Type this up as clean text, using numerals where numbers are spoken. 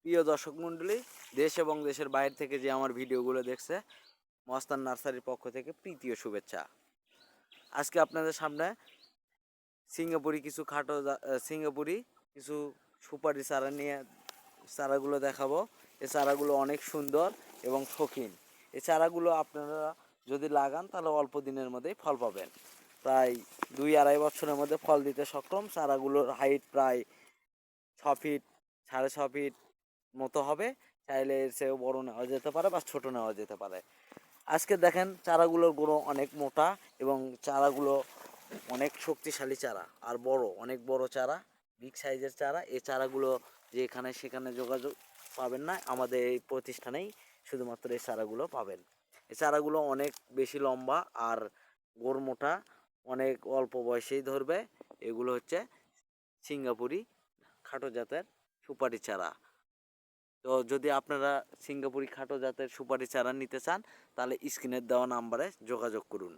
প্রিয় দর্শক মণ্ডলী, দেশ এবং দেশের বাইরে থেকে যে আমার ভিডিওগুলো দেখছে, মস্তান নার্সারির পক্ষ থেকে প্রীতি ও শুভেচ্ছা। আজকে আপনাদের সামনে সিঙ্গাপুরি কিছু সুপারি চারা নিয়ে চারাগুলো দেখাবো। এই চারাগুলো অনেক সুন্দর এবং শৌখিন। এই চারাগুলো আপনারা যদি লাগান তাহলে অল্প দিনের মধ্যেই ফল পাবেন। প্রায় 2-2.5 বছরের মধ্যে ফল দিতে সক্ষম। চারাগুলোর হাইট প্রায় 6 ফিট, 6.5 ফিট মতো হবে। চাইলে এর চেয়েও বড় নেওয়া যেতে পারে বা ছোট নেওয়া যেতে পারে। আজকে দেখেন চারাগুলোর গুঁড়ো অনেক মোটা এবং চারাগুলো অনেক শক্তিশালী চারা আর অনেক বড় চারা, বিগ সাইজের চারা। এই চারাগুলো যে এখানে সেখানে যোগাযোগ পাবেন না, আমাদের এই প্রতিষ্ঠানেই শুধুমাত্র এই চারাগুলো পাবেন। এই চারাগুলো অনেক বেশি লম্বা আর গোড় মোটা, অনেক অল্প বয়সেই ধরবে। এগুলো হচ্ছে সিঙ্গাপুরি খাটো জাতের সুপারি চারা। তো যদি আপনারা সিঙ্গাপুরি খাটো জাতের সুপারি চারা নিতে চান তাহলে স্ক্রিনের দেওয়া নাম্বারে যোগাযোগ করুন।